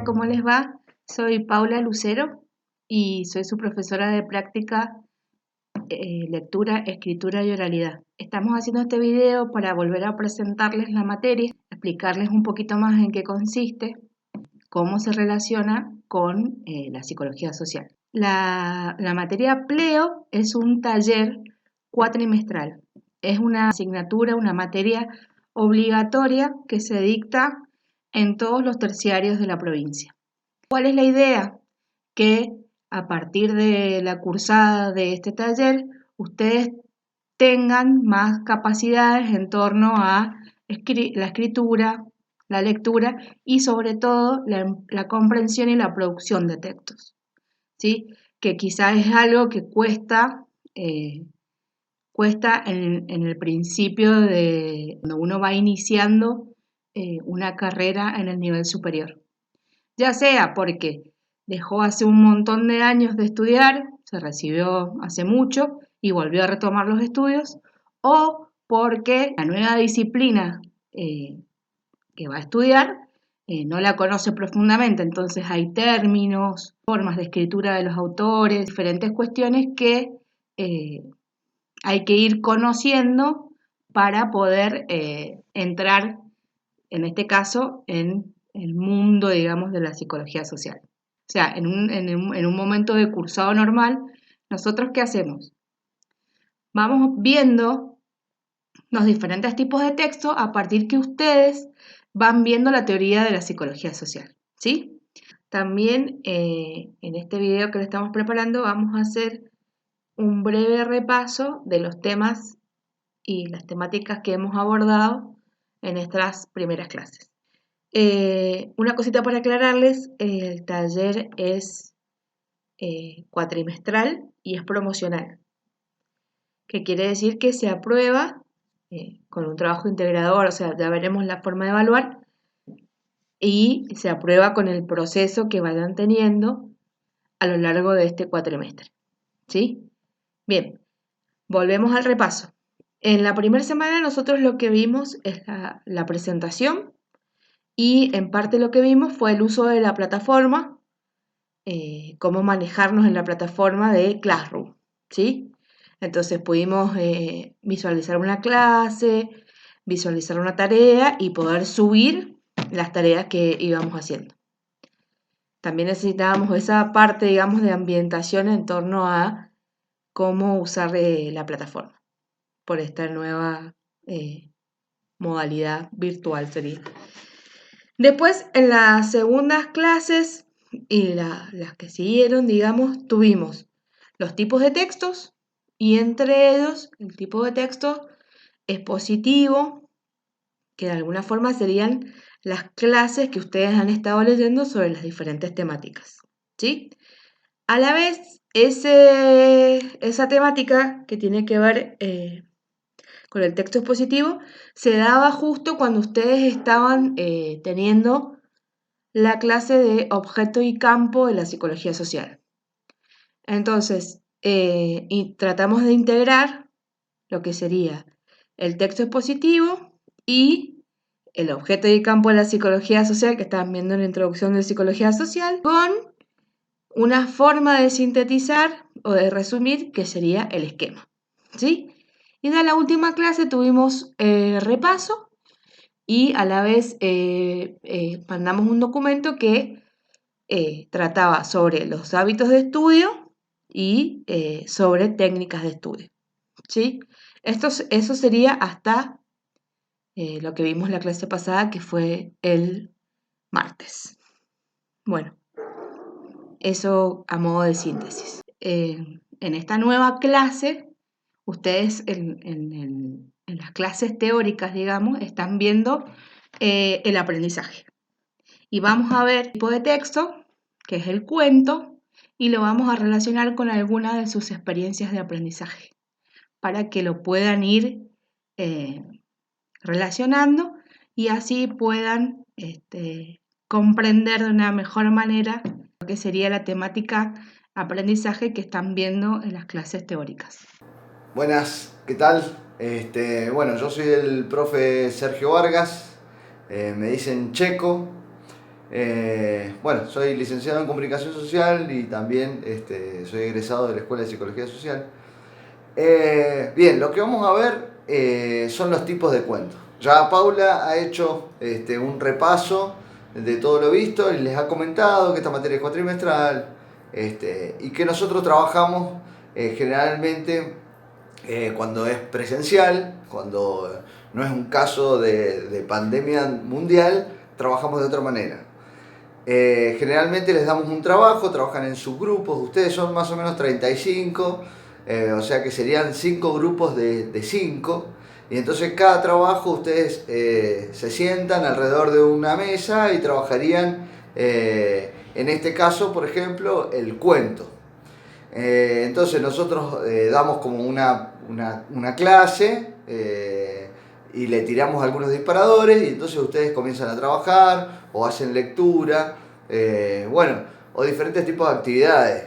Hola, ¿cómo les va? Soy Paula Lucero y soy su profesora de práctica lectura, escritura y oralidad. Estamos haciendo este video para volver a presentarles la materia, explicarles un poquito más en qué consiste, cómo se relaciona con la psicología social. La materia PLEO es un taller cuatrimestral. Es una asignatura, una materia obligatoria que se dicta en todos los terciarios de la provincia. ¿Cuál es la idea? Que a partir de la cursada de este taller, ustedes tengan más capacidades en torno a la escritura, la lectura y sobre todo la comprensión y la producción de textos, ¿sí? Que quizás es algo que cuesta en el principio de cuando uno va iniciando una carrera en el nivel superior. Ya sea porque dejó hace un montón de años de estudiar, se recibió hace mucho y volvió a retomar los estudios, o porque la nueva disciplina que va a estudiar no la conoce profundamente, entonces hay términos, formas de escritura de los autores, diferentes cuestiones que hay que ir conociendo para poder entrar, en este caso, en el mundo, digamos, de la psicología social. O sea, en un momento de cursado normal, ¿nosotros qué hacemos? Vamos viendo los diferentes tipos de texto a partir que ustedes van viendo la teoría de la psicología social, ¿sí? También en este video que le estamos preparando vamos a hacer un breve repaso de los temas y las temáticas que hemos abordado en estas primeras clases. Una cosita para aclararles, el taller es cuatrimestral y es promocional, que quiere decir que se aprueba con un trabajo integrador, o sea, ya veremos la forma de evaluar, y se aprueba con el proceso que vayan teniendo a lo largo de este cuatrimestre, ¿sí? Bien, volvemos al repaso. En la primera semana nosotros lo que vimos es la presentación y en parte lo que vimos fue el uso de la plataforma, cómo manejarnos en la plataforma de Classroom, ¿sí? Entonces pudimos visualizar una clase, visualizar una tarea y poder subir las tareas que íbamos haciendo. También necesitábamos esa parte, digamos, de ambientación en torno a cómo usar la plataforma por esta nueva modalidad virtual sería. Después, en las segundas clases y las que siguieron, digamos, tuvimos los tipos de textos y entre ellos el tipo de texto expositivo, que de alguna forma serían las clases que ustedes han estado leyendo sobre las diferentes temáticas, ¿sí? A la vez, esa temática que tiene que ver con el texto expositivo se daba justo cuando ustedes estaban teniendo la clase de objeto y campo de la psicología social. Entonces, y tratamos de integrar lo que sería el texto expositivo y el objeto y campo de la psicología social, que estaban viendo en la introducción de psicología social, con una forma de sintetizar o de resumir que sería el esquema, ¿sí? Y de la última clase tuvimos repaso y a la vez mandamos un documento que trataba sobre los hábitos de estudio y sobre técnicas de estudio, ¿sí? Eso sería hasta lo que vimos la clase pasada, que fue el martes. Bueno, eso a modo de síntesis. En esta nueva clase, ustedes en las clases teóricas, digamos, están viendo el aprendizaje. Y vamos a ver el tipo de texto, que es el cuento, y lo vamos a relacionar con alguna de sus experiencias de aprendizaje, para que lo puedan ir relacionando y así puedan comprender de una mejor manera lo que sería la temática aprendizaje que están viendo en las clases teóricas. Buenas, ¿qué tal? Yo soy el profe Sergio Vargas, me dicen Checo. Bueno, soy licenciado en Comunicación Social y también soy egresado de la Escuela de Psicología Social. Bien, lo que vamos a ver son los tipos de cuentos. Ya Paula ha hecho un repaso de todo lo visto y les ha comentado que esta materia es cuatrimestral y que nosotros trabajamos generalmente cuando es presencial, cuando no es un caso de pandemia mundial, trabajamos de otra manera. Generalmente les damos un trabajo, trabajan en subgrupos, ustedes son más o menos 35, o sea que serían 5 grupos de 5, y entonces cada trabajo ustedes se sientan alrededor de una mesa y trabajarían, en este caso, por ejemplo, el cuento. Entonces nosotros damos como una clase y le tiramos algunos disparadores y entonces ustedes comienzan a trabajar o hacen lectura, bueno, o diferentes tipos de actividades.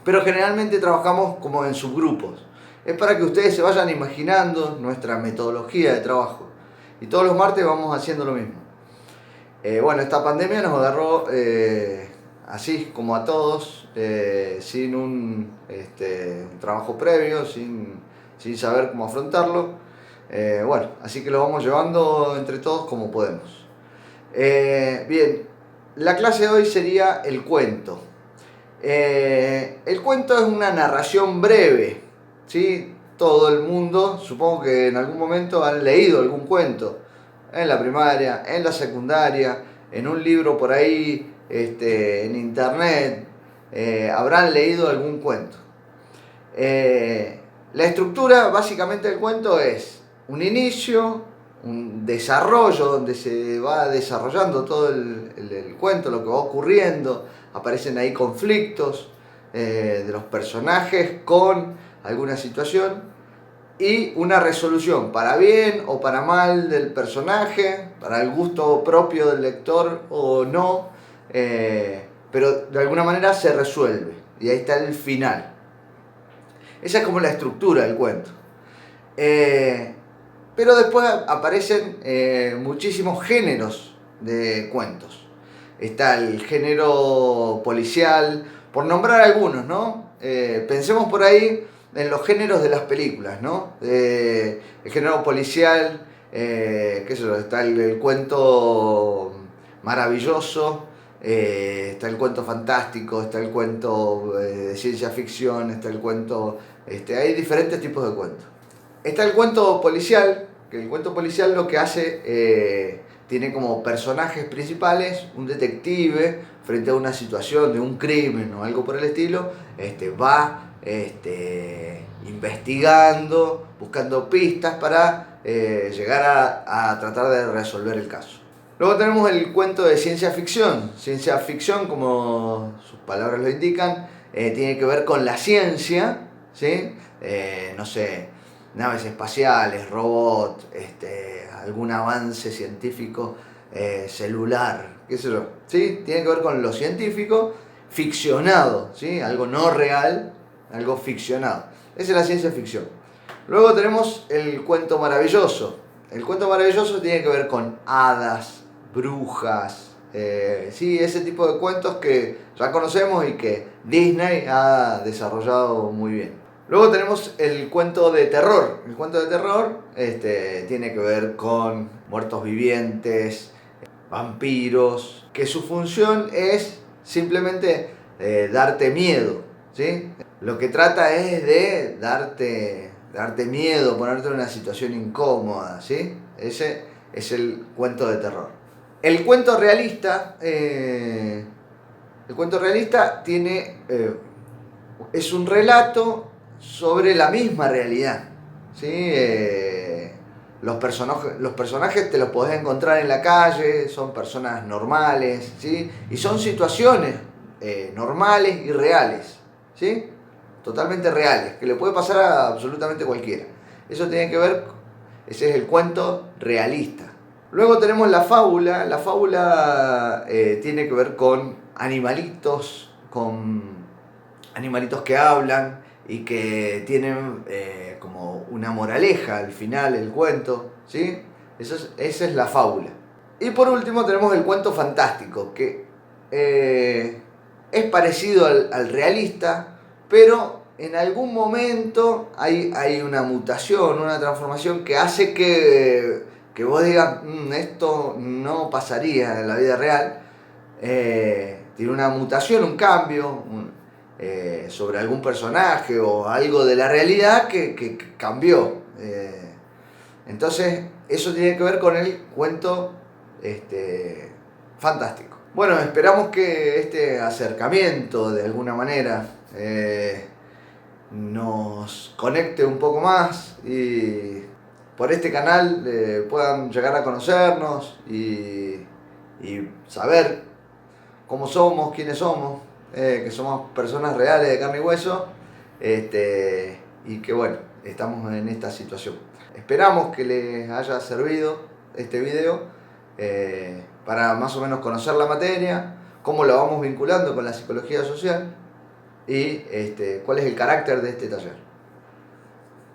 Pero generalmente trabajamos como en subgrupos. Es para que ustedes se vayan imaginando nuestra metodología de trabajo. Y todos los martes vamos haciendo lo mismo. Bueno, esta pandemia nos agarró así como a todos, sin un trabajo previo, sin saber cómo afrontarlo. Bueno, así que lo vamos llevando entre todos como podemos. Bien, la clase de hoy sería el cuento. El cuento es una narración breve, ¿sí? Todo el mundo, supongo que en algún momento han leído algún cuento, en la primaria, en la secundaria, en un libro por ahí, en internet, habrán leído algún cuento. La estructura básicamente del cuento es un inicio, un desarrollo donde se va desarrollando todo el cuento, lo que va ocurriendo, aparecen ahí conflictos de los personajes con alguna situación y una resolución para bien o para mal del personaje, para el gusto propio del lector o no, pero de alguna manera se resuelve y ahí está el final. Esa es como la estructura del cuento. Pero después aparecen muchísimos géneros de cuentos. Está el género policial, por nombrar algunos, ¿no? Pensemos por ahí en los géneros de las películas, ¿no? El género policial, qué sé yo, está el cuento maravilloso, está el cuento fantástico, está el cuento de ciencia ficción, está el cuento... hay diferentes tipos de cuentos. Está el cuento policial, que el cuento policial lo que hace, tiene como personajes principales un detective frente a una situación de un crimen o algo por el estilo, va investigando, buscando pistas para llegar a tratar de resolver el caso. Luego tenemos el cuento de ciencia ficción. Ciencia ficción, como sus palabras lo indican, tiene que ver con la ciencia, ¿sí? No sé, naves espaciales, robots, algún avance científico celular, qué sé yo, ¿sí? Tiene que ver con lo científico ficcionado, ¿sí? Algo no real, algo ficcionado. Esa es la ciencia ficción. Luego tenemos el cuento maravilloso. El cuento maravilloso tiene que ver con hadas, brujas, sí, ese tipo de cuentos que ya conocemos y que Disney ha desarrollado muy bien. Luego tenemos el cuento de terror. El cuento de terror tiene que ver con muertos vivientes, vampiros, que su función es simplemente darte miedo, ¿sí? Lo que trata es de darte miedo, ponerte en una situación incómoda, ¿sí? Ese es el cuento de terror. El cuento realista, tiene, es un relato sobre la misma realidad, ¿sí? Los personajes te los podés encontrar en la calle, son personas normales, ¿sí? Y son situaciones normales y reales, ¿sí? Totalmente reales, que le puede pasar a absolutamente cualquiera. Eso tiene que ver, ese es el cuento realista. Luego tenemos la fábula. La fábula tiene que ver con animalitos que hablan y que tienen como una moraleja al final del cuento, ¿sí? Esa es la fábula. Y por último tenemos el cuento fantástico, que es parecido al realista, pero en algún momento hay una mutación, una transformación que hace que vos digas, esto no pasaría en la vida real. Tiene una mutación, un cambio sobre algún personaje o algo de la realidad que cambió. Entonces, eso tiene que ver con el cuento fantástico. Bueno, esperamos que este acercamiento de alguna manera nos conecte un poco más y por este canal puedan llegar a conocernos y saber cómo somos, quiénes somos, que somos personas reales de carne y hueso, y que bueno, estamos en esta situación. Esperamos que les haya servido este video para más o menos conocer la materia, cómo la vamos vinculando con la psicología social y cuál es el carácter de este taller.